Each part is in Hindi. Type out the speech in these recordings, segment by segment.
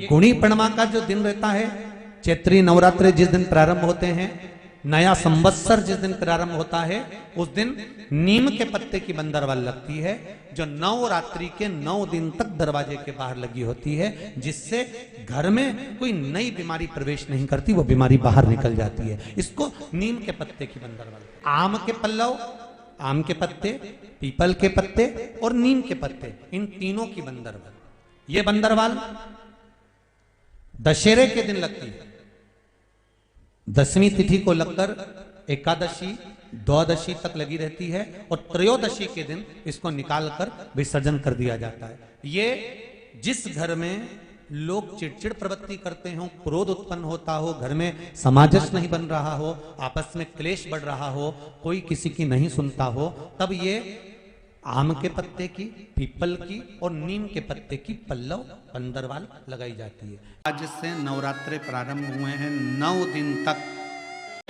गुणी पूर्णिमा का जो दिन रहता है, चैत्री नवरात्रि जिस दिन प्रारंभ होते हैं, नया संवत्सर जिस दिन प्रारंभ होता है, उस दिन नीम के पत्ते की बंदरवाल लगती है, जो नवरात्रि के 9 दिन तक दरवाजे के बाहर लगी होती है, जिससे घर में कोई नई बीमारी प्रवेश नहीं करती, वो बीमारी बाहर निकल जाती है। इसको नीम के पत्ते की बंदरवाल। आम के पल्लव, आम के पत्ते, पीपल के पत्ते और नीम के पत्ते, इन तीनों की बंदरवाल। ये बंदरवाल दशहरे के दिन लगती है। 10वीं तिथि को लगकर एकादशी द्वादशी तक लगी रहती है और त्रयोदशी के दिन इसको निकालकर विसर्जन कर दिया जाता है। ये जिस घर में लोग चिड़चिड़ प्रवृत्ति करते हो, क्रोध उत्पन्न होता हो, घर में सामंजस्य नहीं बन रहा हो, आपस में क्लेश बढ़ रहा हो, कोई किसी की नहीं सुनता हो, तब ये आम के पत्ते की, पीपल की और नीम के पत्ते की पल्लव बंदरवाल लगाई जाती है। आज से नवरात्रे प्रारंभ हुए हैं। 9 दिन तक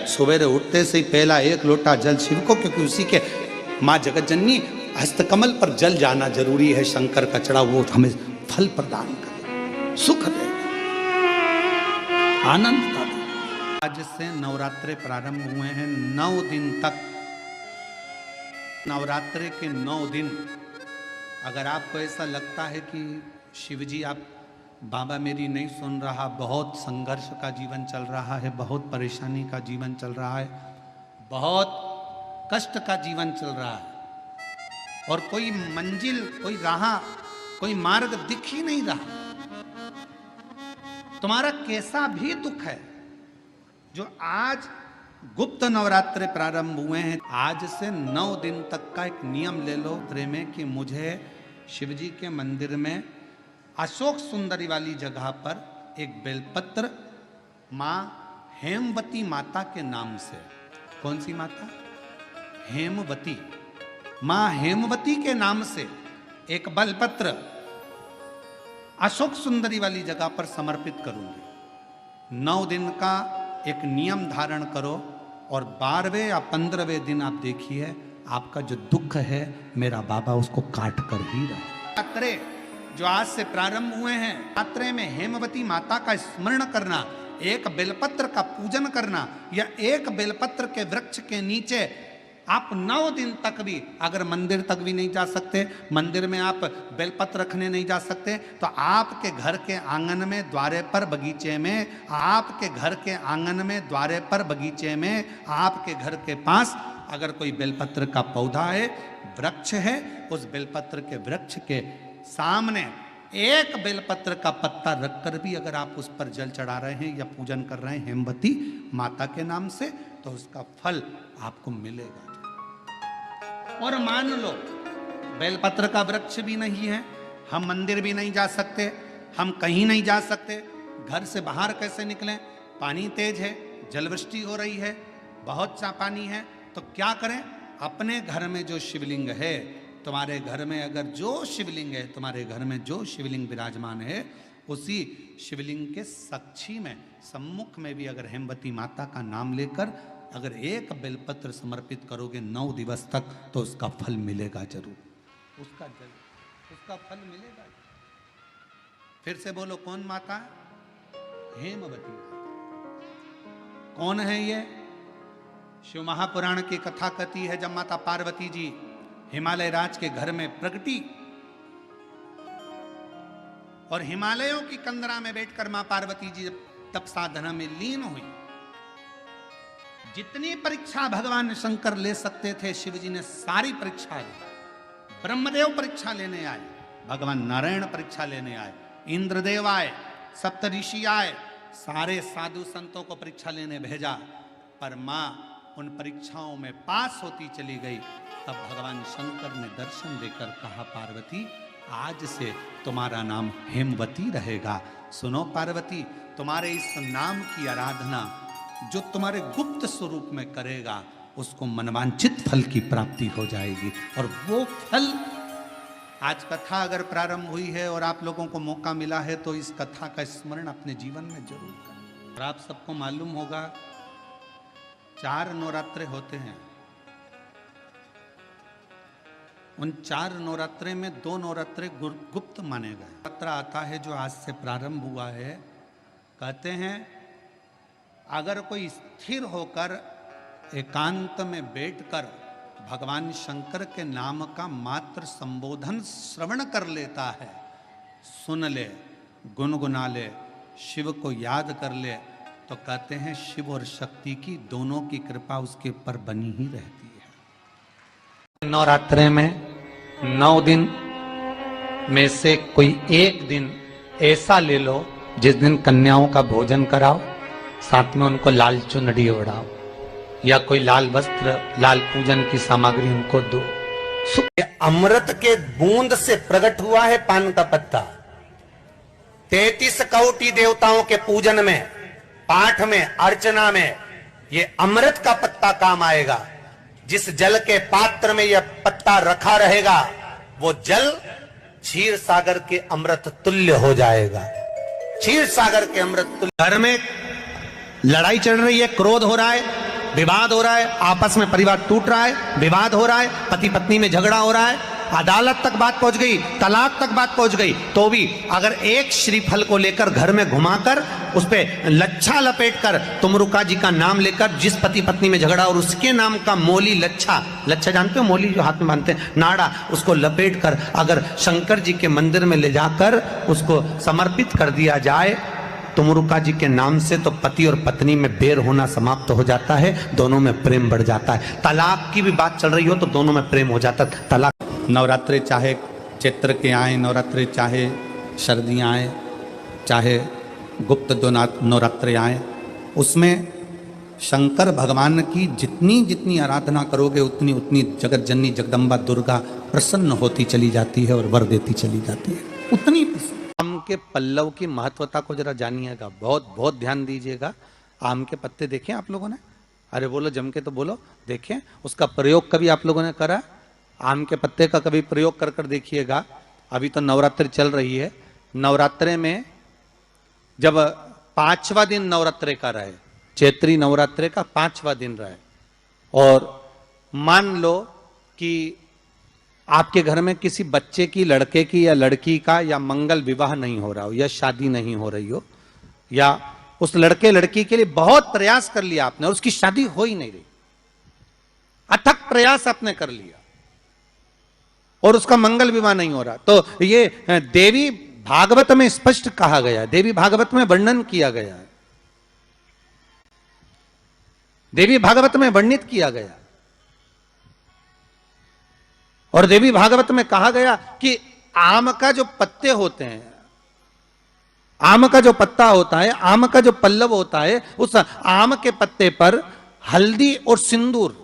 सवेरे उठते से ही पहला 1 लोटा जल शिव को, क्योंकि उसी के माँ जगत जननी हस्तकमल पर जल जाना जरूरी है। शंकर का चढ़ा वो हमें फल प्रदान करे, सुख दे, आनंद का दे। आज से नवरात्रे प्रारंभ हुए हैं। 9 दिन तक, नवरात्रे के 9 दिन, अगर आपको ऐसा लगता है कि शिवजी आप बाबा मेरी नहीं सुन रहा, बहुत संघर्ष का जीवन चल रहा है, बहुत परेशानी का जीवन चल रहा है, बहुत कष्ट का जीवन चल रहा है और कोई मंजिल, कोई राह, कोई मार्ग दिख ही नहीं रहा, तुम्हारा कैसा भी दुख है, जो आज गुप्त नवरात्रे प्रारंभ हुए हैं, आज से 9 दिन तक का एक नियम ले लो में कि मुझे शिवजी के मंदिर में अशोक सुंदरी वाली जगह पर एक बेलपत्र माँ हेमवती माता के नाम से, कौन सी माता? हेमवती माँ हेमवती के नाम से एक बेलपत्र अशोक सुंदरी वाली जगह पर समर्पित करूंगी। 9 दिन का एक नियम धारण करो और 12वें या 15वें दिन आप देखिए आपका जो दुख है मेरा बाबा उसको काट कर ही रहे। यात्रे जो आज से प्रारंभ हुए हैं, यात्रे में हेमवती माता का स्मरण करना, एक बेलपत्र का पूजन करना, या एक बेलपत्र के वृक्ष के नीचे आप 9 दिन तक भी, अगर मंदिर तक भी नहीं जा सकते, मंदिर में आप बेलपत्र रखने नहीं जा सकते, तो आपके घर के आंगन में, द्वारे पर, बगीचे में, आपके घर के आंगन में, द्वारे पर, बगीचे में, आपके घर के पास अगर कोई बेलपत्र का पौधा है, वृक्ष है, उस बेलपत्र के वृक्ष के सामने एक बेलपत्र का पत्ता रखकर भी अगर आप उस पर जल चढ़ा रहे हैं या पूजन कर रहे हैं हेमवती माता के नाम से, तो उसका फल आपको मिलेगा। और मान लो बेलपत्र का वृक्ष भी नहीं है, हम मंदिर भी नहीं जा सकते, हम कहीं नहीं जा सकते, घर से बाहर कैसे निकलें, पानी तेज है, जलवृष्टि हो रही है, बहुत सा पानी है, तो क्या करें? अपने घर में जो शिवलिंग है, तुम्हारे घर में अगर जो शिवलिंग है, तुम्हारे घर में जो शिवलिंग विराजमान है, उसी शिवलिंग के साक्षी में, सम्मुख में भी अगर हेमवती माता का नाम लेकर अगर एक बेलपत्र समर्पित करोगे 9 दिवस तक, तो उसका फल मिलेगा जरूर, उसका फल मिलेगा। फिर से बोलो, कौन माता? हेमवती। कौन है ये? शिव महापुराण की कथा कहती है, जब माता पार्वती जी हिमालय राज के घर में प्रगटी और हिमालयों की कंदरा में बैठकर मां पार्वती जी तप साधना में लीन हुई, जितनी परीक्षा भगवान शंकर ले सकते थे शिव जी ने सारी परीक्षा ली। ब्रह्मदेव परीक्षा लेने आए, भगवान नारायण परीक्षा लेने आए, इंद्रदेव आए, सप्तऋषि आए, सारे साधु संतों को परीक्षा लेने भेजा, पर मां उन परीक्षाओं में पास होती चली गई। तब भगवान शंकर ने दर्शन देकर कहा, पार्वती आज से तुम्हारा नाम हेमवती रहेगा। सुनो पार्वती, तुम्हारे इस नाम की आराधना जो तुम्हारे गुप्त स्वरूप में करेगा, उसको मनवांचित फल की प्राप्ति हो जाएगी। और वो फल, आज कथा अगर प्रारंभ हुई है और आप लोगों को मौका मिला है, तो इस कथा का स्मरण अपने जीवन में जरूर करें। और आप सबको मालूम होगा 4 नवरात्रे होते हैं। उन 4 नवरात्रे में 2 नवरात्रे गुप्त माने गए। पत्र आता है जो आज से प्रारंभ हुआ है, कहते हैं अगर कोई स्थिर होकर एकांत में बैठकर भगवान शंकर के नाम का मात्र संबोधन श्रवण कर लेता है, सुन ले, गुनगुना ले, शिव को याद कर ले, तो कहते हैं शिव और शक्ति की दोनों की कृपा उसके ऊपर बनी ही रहती है। नवरात्रे में 9 दिन में से कोई एक दिन ऐसा ले लो जिस दिन कन्याओं का भोजन कराओ, साथ में उनको लाल चुनरी ओढ़ाओ या कोई लाल वस्त्र, लाल पूजन की सामग्री उनको दो। अमृत के बूंद से प्रकट हुआ है पान का पत्ता। 33 कोटि देवताओं के पूजन में, पाठ में, अर्चना में ये अमृत का पत्ता काम आएगा। जिस जल के पात्र में यह पत्ता रखा रहेगा वो जल क्षीर सागर के अमृत तुल्य हो जाएगा। क्षीर सागर के अमृत तुल्य। घर में लड़ाई चल रही है, क्रोध हो रहा है, विवाद हो रहा है, आपस में परिवार टूट रहा है, विवाद हो रहा है, पति पत्नी में झगड़ा हो रहा है, अदालत तक बात पहुंच गई, तलाक तक बात पहुंच गई, तो भी अगर एक श्रीफल को लेकर घर में घुमाकर उस पे लच्छा लपेटकर तुमरुका जी का नाम लेकर जिस पति पत्नी में झगड़ा और उसके नाम का मोली लच्छा, लच्छा जानते हो मोली जो हाथ में बांधते हैं, नाड़ा, उसको लपेटकर अगर शंकर जी के मंदिर में ले जाकर उसको समर्पित कर दिया जाए तुमरुका जी के नाम से, तो पति और पत्नी में बैर होना समाप्त हो जाता है, दोनों में प्रेम बढ़ जाता है। तलाक की भी बात चल रही हो तो दोनों में प्रेम हो जाता है। तलाक नवरात्रे चाहे चैत्र के आए नवरात्रे, चाहे सर्दियाँ आए, चाहे गुप्त नवरात्रे आए, उसमें शंकर भगवान की जितनी जितनी आराधना करोगे उतनी उतनी जगत जननी जगदम्बा दुर्गा प्रसन्न होती चली जाती है और वर देती चली जाती है, उतनी। आम के पल्लव की महत्वता को जरा जानिएगा, बहुत बहुत ध्यान दीजिएगा। आम के पत्ते देखें आप लोगों ने? अरे बोलो जम के तो बोलो, देखें। उसका प्रयोग कभी आप लोगों ने करा? आम के पत्ते का कभी प्रयोग कर कर देखिएगा। अभी तो नवरात्रि चल रही है, नवरात्रे में जब 5वां दिन नवरात्रे का रहे, चैत्री नवरात्रे का 5वां दिन रहे, और मान लो कि आपके घर में किसी बच्चे की, लड़के की या लड़की का या मंगल विवाह नहीं हो रहा हो या शादी नहीं हो रही हो, या उस लड़के लड़की के लिए बहुत प्रयास कर लिया आपने और उसकी शादी हो ही नहीं रही, अथक प्रयास आपने कर लिया और उसका मंगल विवाह नहीं हो रहा, तो ये देवी भागवत में स्पष्ट कहा गया, देवी भागवत में वर्णन किया गया है, देवी भागवत में वर्णित किया गया। और देवी भागवत में कहा गया कि आम का जो पत्ते होते हैं, आम का जो पत्ता होता है, आम का जो पल्लव होता है, उस आम के पत्ते पर हल्दी और सिंदूर,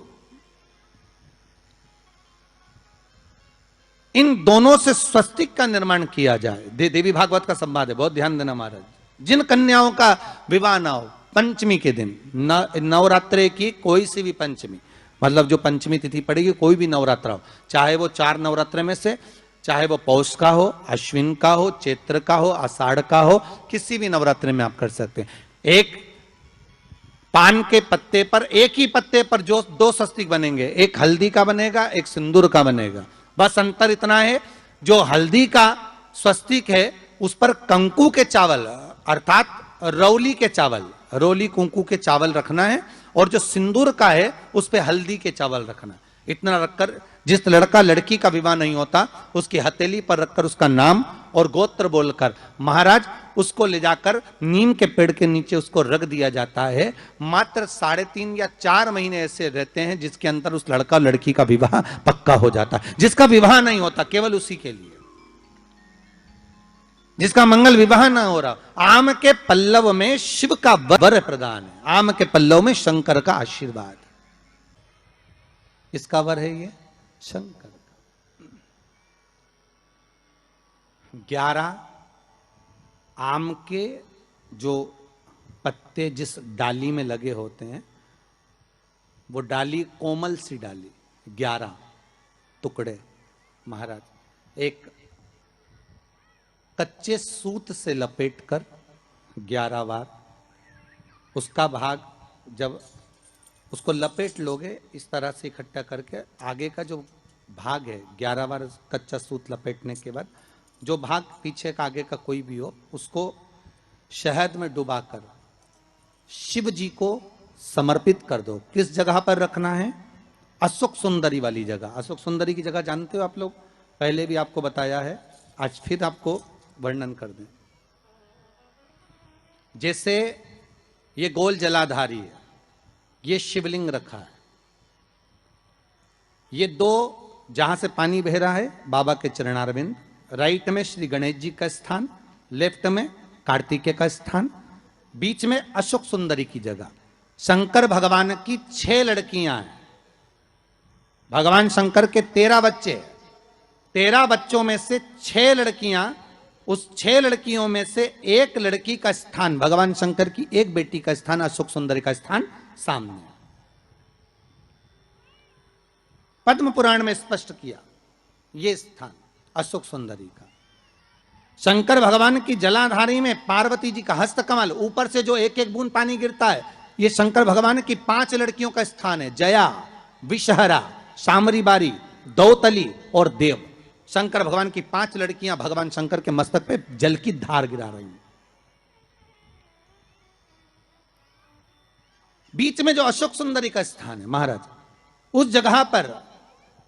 इन दोनों से स्वस्तिक का निर्माण किया जाए। देवी भागवत का संवाद है, बहुत ध्यान देना महाराज। जिन कन्याओं का विवाह ना हो पंचमी के दिन, नवरात्रे की कोई सी भी पंचमी, मतलब जो पंचमी तिथि पड़ेगी, कोई भी नवरात्रा हो, चाहे वो 4 नवरात्रे में से, चाहे वो पौष का हो, अश्विन का हो, चैत्र का हो, आषाढ़ का हो, किसी भी नवरात्रे में आप कर सकते हैं। एक पान के पत्ते पर, एक ही पत्ते पर जो 2 स्वस्तिक बनेंगे, एक हल्दी का बनेगा, एक सिंदूर का बनेगा। बस अंतर इतना है, जो हल्दी का स्वस्तिक है उस पर कंकु के चावल अर्थात रौली के चावल, रोली कुंकू के चावल रखना है, और जो सिंदूर का है उस पे हल्दी के चावल रखना। इतना रखकर जिस लड़का लड़की का विवाह नहीं होता उसकी हथेली पर रखकर उसका नाम और गोत्र बोलकर महाराज उसको ले जाकर नीम के पेड़ के नीचे उसको रख दिया जाता है। मात्र 3.5 या 4 महीने ऐसे रहते हैं जिसके अंदर उस लड़का लड़की का विवाह पक्का हो जाता है। जिसका विवाह नहीं होता केवल उसी के लिए, जिसका मंगल विवाह ना हो रहा, आम के पल्लव में शिव का वर प्रदान है, आम के पल्लव में शंकर का आशीर्वाद। इसका वर है ये शंकर का। 11 आम के जो पत्ते जिस डाली में लगे होते हैं, वो डाली कोमल सी डाली, 11 टुकड़े महाराज एक कच्चे सूत से लपेटकर 11 बार उसका भाग, जब उसको लपेट लोगे इस तरह से इकट्ठा करके, आगे का जो भाग है, 11 बार कच्चा सूत लपेटने के बाद जो भाग पीछे का आगे का कोई भी हो, उसको शहद में डुबाकर शिव जी को समर्पित कर दो। किस जगह पर रखना है? अशोक सुंदरी वाली जगह। अशोक सुंदरी की जगह जानते हो आप लोग? पहले भी आपको बताया है, आज फिर आपको वर्णन कर दें। जैसे ये गोल जलाधारी है, ये शिवलिंग रखा है, ये दो जहां से पानी बह रहा है बाबा के चरणारविंद, राइट में श्री गणेश जी का स्थान, लेफ्ट में कार्तिकेय का स्थान, बीच में अशोक सुंदरी की जगह। शंकर भगवान की 6 लड़कियां हैं। भगवान शंकर के 13 बच्चे, 13 बच्चों में से 6 लड़कियां, उस 6 लड़कियों में से एक लड़की का स्थान, भगवान शंकर की एक बेटी का स्थान, अशोक सुंदरी का स्थान सामने है। पद्म पुराण में स्पष्ट किया ये स्थान अशोक सुंदरी का। शंकर भगवान की जलाधारी में पार्वती जी का हस्त कमल, ऊपर से जो एक एक बूंद पानी गिरता है, ये शंकर भगवान की 5 लड़कियों का स्थान है। जया, विषहरा, शामरी बारी, दौतली और देव। शंकर भगवान की 5 लड़कियां भगवान शंकर के मस्तक पे जल की धार गिरा रही हैं। बीच में जो अशोक सुंदरी का स्थान है महाराज, उस जगह पर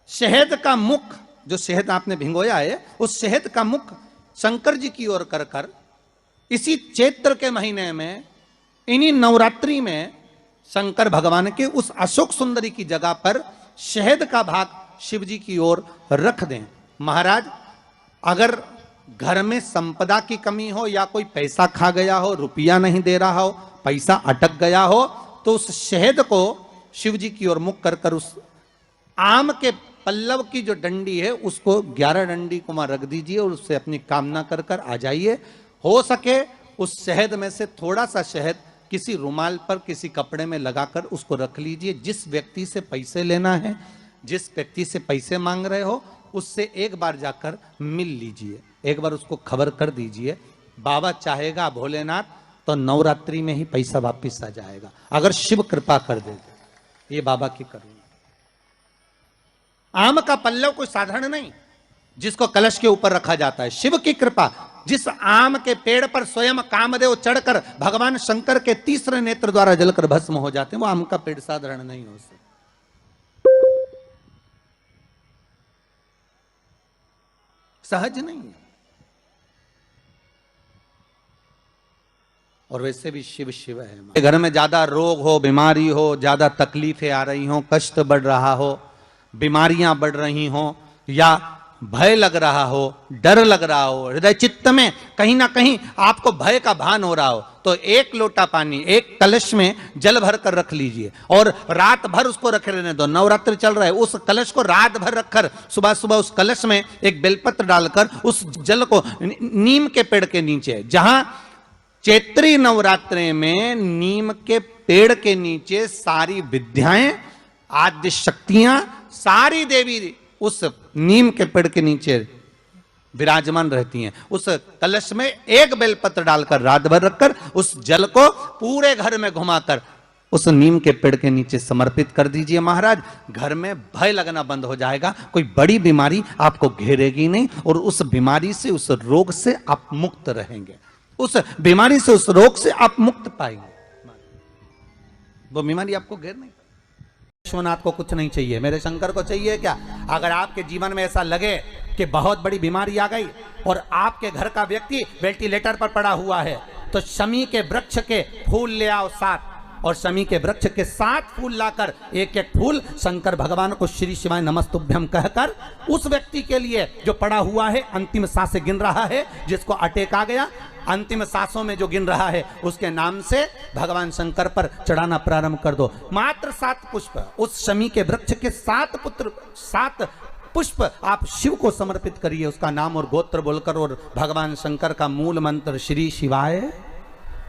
शहद का मुख, जो शहद आपने भिंगोया है, उस शहद का मुख शंकर जी की ओर कर कर इसी चैत्र के महीने में, इन्हीं नवरात्रि में शंकर भगवान के उस अशोक सुंदरी की जगह पर शहद का भाग शिव जी की ओर रख दें। महाराज, अगर घर में संपदा की कमी हो या कोई पैसा खा गया हो, रुपया नहीं दे रहा हो, पैसा अटक गया हो, तो उस शहद को शिव जी की ओर मुख कर कर उस आम के पल्लव की जो डंडी है उसको 11 डंडी को वहां रख दीजिए और उससे अपनी कामना कर कर आ जाइए। हो सके उस शहद में से थोड़ा सा शहद किसी रुमाल पर, किसी कपड़े में लगाकर उसको रख लीजिए। जिस व्यक्ति से पैसे लेना है, जिस व्यक्ति से पैसे मांग रहे हो, उससे एक बार जाकर मिल लीजिए, एक बार उसको खबर कर दीजिए। बाबा चाहेगा भोलेनाथ तो नवरात्रि में ही पैसा वापिस आ जाएगा, अगर शिव कृपा कर दे। ये बाबा की करुणा। आम का पल्लव कोई साधारण नहीं जिसको कलश के ऊपर रखा जाता है, शिव की कृपा। जिस आम के पेड़ पर स्वयं कामदेव चढ़कर भगवान शंकर के तीसरे नेत्र द्वारा जलकर भस्म हो जाते हैं, वो आम का पेड़ साधारण नहीं हो सकता। सहज नहीं है। और वैसे भी शिव शिव है। घर में ज्यादा रोग हो, बीमारी हो, ज्यादा तकलीफें आ रही हो, कष्ट बढ़ रहा हो, बीमारियां बढ़ रही हो, या भय लग रहा हो, डर लग रहा हो, हृदय चित्त में कहीं ना कहीं आपको भय का भान हो रहा हो, तो 1 लोटा पानी, एक कलश में जल भर कर रख लीजिए और रात भर उसको रखे रहने दो। नवरात्रि चल रहा है, उस कलश को रात भर रखकर सुबह सुबह उस कलश में एक बेलपत्र डालकर उस जल को नीम के पेड़ के नीचे, जहां चैत्री नवरात्रि में नीम के पेड़ के नीचे सारी विद्याएं, आद्य शक्तियां, सारी देवी उस नीम के पेड़ के नीचे विराजमान रहती हैं। उस कलश में एक बेलपत्र डालकर रात भर रखकर उस जल को पूरे घर में घुमाकर उस नीम के पेड़ के नीचे समर्पित कर दीजिए। महाराज, घर में भय लगना बंद हो जाएगा, कोई बड़ी बीमारी आपको घेरेगी नहीं और उस बीमारी से, उस रोग से आप मुक्त रहेंगे। उस बीमारी से, उस रोग से आप मुक्त पाएंगे। वो बीमारी आपको घेर नहीं। विश्वनाथ को कुछ नहीं चाहिए, मेरे शंकर को चाहिए क्या? अगर आपके जीवन में ऐसा लगे कि बहुत बड़ी बीमारी आ गई और आपके घर का व्यक्ति वेंटिलेटर पर पड़ा हुआ है, तो शमी के वृक्ष के फूल ले आओ 7, और शमी के वृक्ष के 7 फूल लाकर एक एक फूल शंकर भगवान को श्री शिवाय नमस्तुभ्यम कहकर उस व्यक्ति के लिए जो पड़ा हुआ है, अंतिम सांसें गिन रहा है, जिसको अटैक आ गया, अंतिम सांसों में जो गिन रहा है, उसके नाम से भगवान शंकर पर चढ़ाना प्रारंभ कर दो। मात्र 7 पुष्प, उस शमी के वृक्ष के 7 पुष्प आप शिव को समर्पित करिए, उसका नाम और गोत्र बोलकर, और भगवान शंकर का मूल मंत्र श्री शिवाय,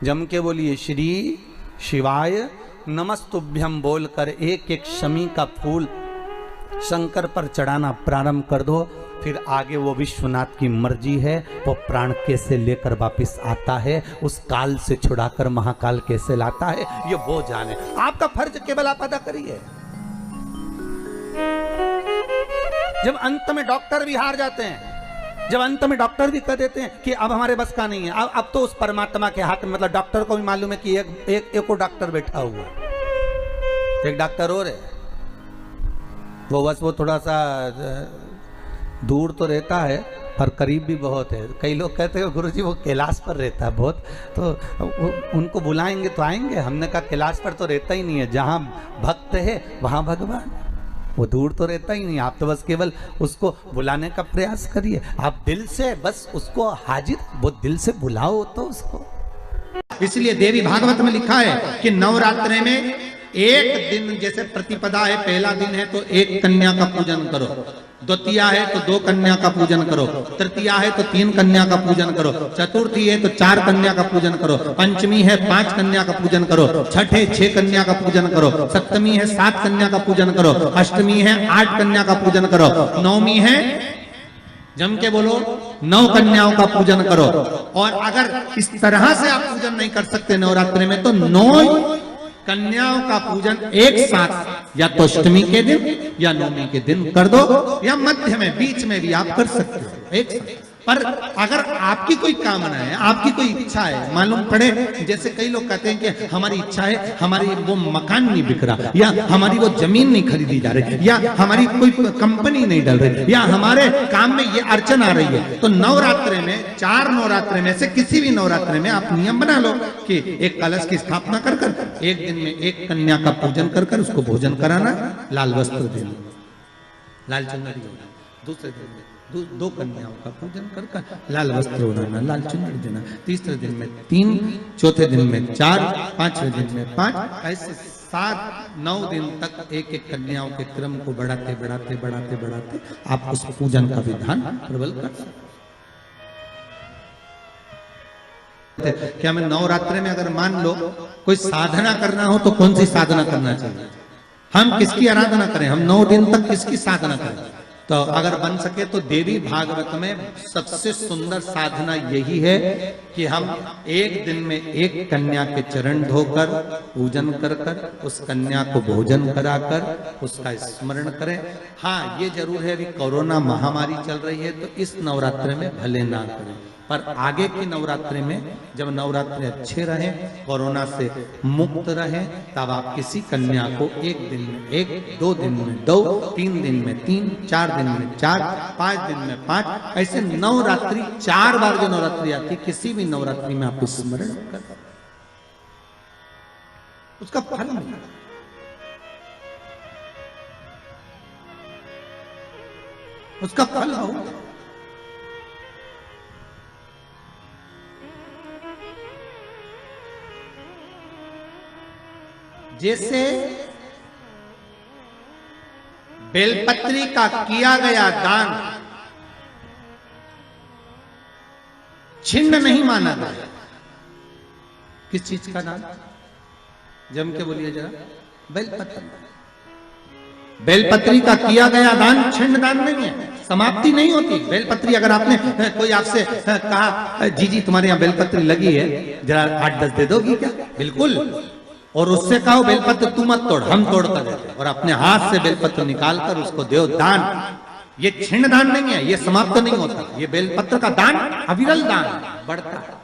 जम के बोलिए श्री शिवाय नमस्तुभ्यम बोलकर एक एक शमी का फूल शंकर पर चढ़ाना प्रारंभ कर दो। फिर आगे वो विश्वनाथ की मर्जी है, वो प्राण कैसे लेकर वापिस आता है, उस काल से छुड़ाकर महाकाल कैसे लाता है, ये वो जाने। आपका फर्ज केवल आप अदा करिए। जब अंत में डॉक्टर भी हार जाते हैं, जब अंत में डॉक्टर भी कह देते हैं कि अब हमारे बस का नहीं है, अब तो उस परमात्मा के हाथ में, मतलब डॉक्टर को भी मालूम है कि एक और डॉक्टर बैठा हुआ है, एक डॉक्टर और है, वो बस वो थोड़ा सा दूर तो रहता है पर करीब भी बहुत है। कई लोग कहते हैं गुरुजी वो कैलाश पर रहता है बहुत, तो उनको बुलाएंगे तो आएंगे। हमने कहा कैलाश पर तो रहता ही नहीं है, जहाँ भक्त है वहाँ भगवान, वो दूर तो रहता ही नहीं। आप तो बस केवल उसको बुलाने का प्रयास करिए, आप दिल से बस उसको हाजिर, वो दिल से बुलाओ तो उसको। इसलिए देवी भागवत में लिखा है कि नवरात्रि में एक दिन, जैसे प्रतिपदा है, पहला दिन है तो एक कन्या का पूजन करो, द्वितीया है तो 2 कन्या का पूजन करो, तृतीया है तो 3 कन्या का पूजन करो, चतुर्थी है तो 4 कन्या का पूजन करो, पंचमी है 5 कन्या का पूजन करो, छठ है 6 कन्या का पूजन करो, सप्तमी है 7 कन्या का पूजन करो, अष्टमी है 8 कन्या का पूजन करो, नवमी है, जम के बोलो, 9 कन्याओं का पूजन करो। और अगर इस तरह से आप पूजन नहीं कर सकते नवरात्रि में, तो 9 कन्याओं का पूजन एक साथ, या तो अष्टमी के दिन या नवमी के दिन कर दो, या मध्य में, बीच में भी आप कर सकते हो एक साथ। पर अगर आपकी कोई कामना है, आपकी कोई इच्छा है, मालूम पड़े, जैसे कई लोग कहते हैं कि हमारी इच्छा है, हमारी वो मकान नहीं बिक रहा, या हमारी वो जमीन नहीं खरीदी जा रही, या हमारी कोई कंपनी नहीं डल रही, या हमारे काम में ये अड़चन आ रही है, तो नवरात्रि में, 4 नवरात्रि में से किसी भी नवरात्रि में आप नियम बना लो कि एक कलश की स्थापना कर कर एक दिन में एक कन्या का पूजन कर कर उसको भोजन कराना, लाल वस्त्र देना, लाल चुनरी देना, दूसरे दिन में 2 कन्याओं का पूजन कर कर लाल वस्त्र ओढ़ाना, लाल चुनरी देना, तीसरे दिन में 3, चौथे दिन में 4, 5वें दिन में 5, ऐसे 7-9 दिन तक एक एक कन्याओं के क्रम को बढ़ाते बढ़ाते बढ़ाते बढ़ाते आप उस पूजन का विधान प्रबल कर सकते। क्या मैं नवरात्रि में, अगर मान लो कोई साधना करना हो तो कौन सी साधना करना चाहिए? हम किसकी आराधना करें? हम 9 दिन तक किसकी साधना करें? तो अगर बन सके तो देवी भागवत में सबसे सुंदर साधना यही है कि हम एक दिन में एक कन्या के चरण धोकर पूजन कर कर उस कन्या को भोजन कराकर उसका स्मरण करें। हाँ, ये जरूर है, अभी कोरोना महामारी चल रही है तो इस नवरात्रि में भले ना करें, पर आगे की नवरात्रि में जब नवरात्रि अच्छे रहे, कोरोना से मुक्त रहे, तब आप किसी कन्या को एक दिन में 1, 2 दिन में 2, 3 दिन में 3, 4 दिन में 4, 5 दिन में 5, ऐसे नवरात्रि 4 बार जो नवरात्रि आती, किसी भी नवरात्रि में आप स्मरण कर उसका फल मिलेगा। उसका फल होगा। जैसे बेलपत्री का किया गया दान छिन्न नहीं माना गया। किस चीज का दान? जम के बोलिए जरा। बेलपत्री। बेलपत्री का किया गया दान छिन्न दान नहीं है, समाप्ति नहीं होती। बेलपत्री, अगर आपने कोई आपसे कहा जी जी तुम्हारे यहाँ बेलपत्री लगी है, जरा 8-10 दे दोगी क्या? बिल्कुल। और उससे कहो बेलपत्र तू मत तोड़, हम तोड़ कर देते, और अपने हाथ से बेलपत्र निकालकर उसको दो दान। ये छिन्न दान नहीं है, ये समाप्त नहीं होता। ये बेलपत्र का दान अविरल दान बढ़ता है।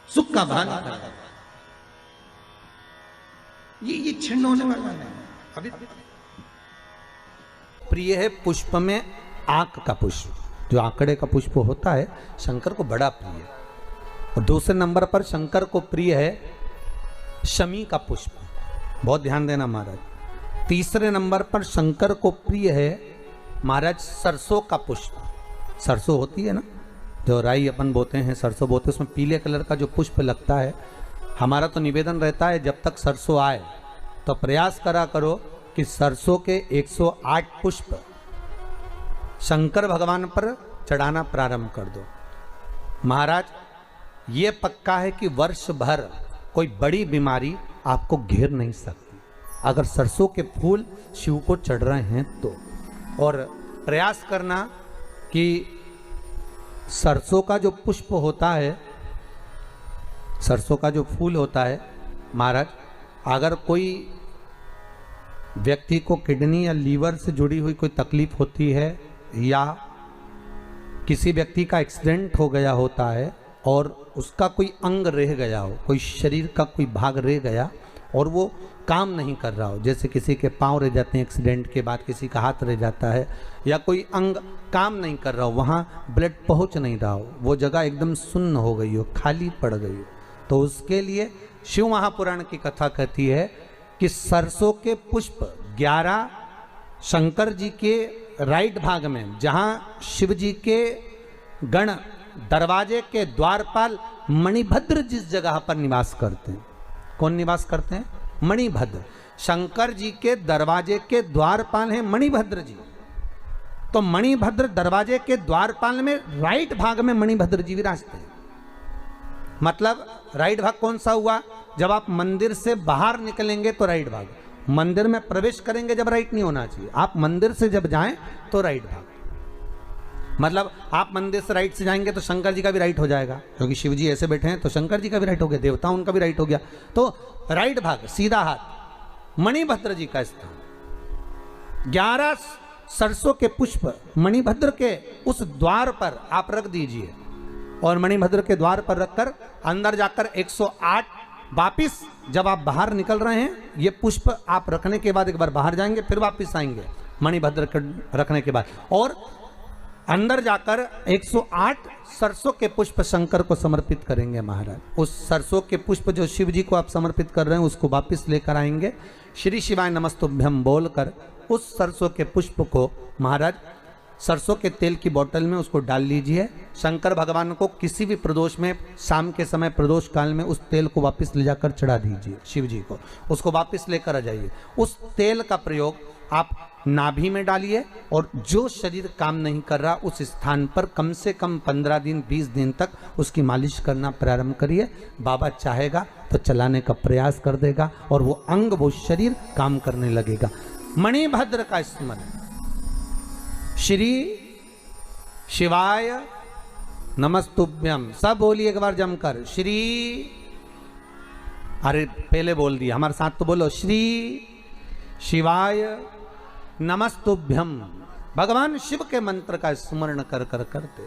सुख का भान ये छिन्न होने वाला है। अभी प्रिय है पुष्प में आंक का पुष्प, जो आंकड़े का पुष्प होता है, शंकर को बड़ा प्रिय है। और दूसरे नंबर पर शंकर को प्रिय है शमी का पुष्प, बहुत ध्यान देना महाराज। तीसरे नंबर पर शंकर को प्रिय है महाराज सरसों का पुष्प। सरसों होती है ना, जो राई अपन बोते हैं, सरसों बोते हैं, उसमें पीले कलर का जो पुष्प लगता है। हमारा तो निवेदन रहता है जब तक सरसों आए तो प्रयास करा करो कि सरसों के 108 पुष्प शंकर भगवान पर चढ़ाना प्रारंभ कर दो। महाराज, ये पक्का है कि वर्ष भर कोई बड़ी बीमारी आपको घेर नहीं सकती अगर सरसों के फूल शिव को चढ़ रहे हैं तो। और प्रयास करना कि सरसों का जो पुष्प होता है, सरसों का जो फूल होता है महाराज, अगर कोई व्यक्ति को किडनी या लीवर से जुड़ी हुई कोई तकलीफ होती है, या किसी व्यक्ति का एक्सीडेंट हो गया होता है और उसका कोई अंग रह गया हो, कोई शरीर का कोई भाग रह गया और वो काम नहीं कर रहा हो, जैसे किसी के पांव रह जाते हैं एक्सीडेंट के बाद, किसी का हाथ रह जाता है, या कोई अंग काम नहीं कर रहा हो, वहाँ ब्लड पहुँच नहीं रहा हो, वो जगह एकदम सुन्न हो गई हो, खाली पड़ गई हो, तो उसके लिए शिव महापुराण की कथा कहती है कि सरसों के पुष्प 11 शंकर जी के राइट भाग में, जहाँ शिव जी के गण दरवाजे के द्वारपाल मणिभद्र जिस जगह पर निवास करते हैं, कौन निवास करते हैं? मणिभद्र। शंकर जी के दरवाजे के द्वारपाल हैं मणिभद्र जी। तो मणिभद्र दरवाजे के द्वारपाल में राइट भाग में मणिभद्र जी विराजते हैं। मतलब राइट भाग कौन सा हुआ? जब आप मंदिर से बाहर निकलेंगे तो राइट भाग, मंदिर में प्रवेश करेंगे जब राइट नहीं होना चाहिए, आप मंदिर से जब जाएं तो राइट भाग। मतलब आप मंदिर से राइट से जाएंगे तो शंकर जी का भी राइट हो जाएगा, क्योंकि शिव जी ऐसे बैठे हैं तो शंकर जी का भी राइट हो गया, देवता उनका भी राइट हो गया, तो राइट भाग सीधा हाथ मणिभद्र जी का स्थान। 11 सरसों के पुष्प मणिभद्र के उस द्वार पर आप रख दीजिए, और मणिभद्र के द्वार पर रखकर अंदर जाकर 108 वापिस जब आप बाहर निकल रहे हैं, ये पुष्प आप रखने के बाद एक बार बाहर जाएंगे, फिर वापिस आएंगे मणिभद्र के रखने के बाद, और अंदर जाकर 108 सरसों के पुष्प शंकर को समर्पित करेंगे महाराज। उस सरसों के पुष्प जो शिव जी को आप समर्पित कर रहे हैं उसको वापिस लेकर आएंगे, श्री शिवाय नमस्तुभ्यम बोलकर उस सरसों के पुष्प को महाराज सरसों के तेल की बोतल में उसको डाल लीजिए। शंकर भगवान को किसी भी प्रदोष में, शाम के समय प्रदोष काल में उस तेल को वापस ले जाकर चढ़ा दीजिए शिव जी को, उसको वापस लेकर आ जाइए। उस तेल का प्रयोग आप नाभि में डालिए, और जो शरीर काम नहीं कर रहा उस स्थान पर कम से कम 15 दिन 20 दिन तक उसकी मालिश करना प्रारंभ करिए। बाबा चाहेगा तो चलाने का प्रयास कर देगा और वो अंग, वो शरीर काम करने लगेगा। मणिभद्र का स्मरण, श्री शिवाय नमस्तुभ्यम, सब बोलिए एक बार जमकर, श्री, अरे पहले बोल दिया, हमारे साथ तो बोलो, श्री शिवाय नमस्तुभ्यम। भगवान शिव के मंत्र का स्मरण कर कर करते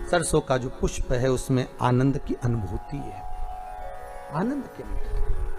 सरसों का जो पुष्प है उसमें आनंद की अनुभूति है, आनंद की अनुभूति।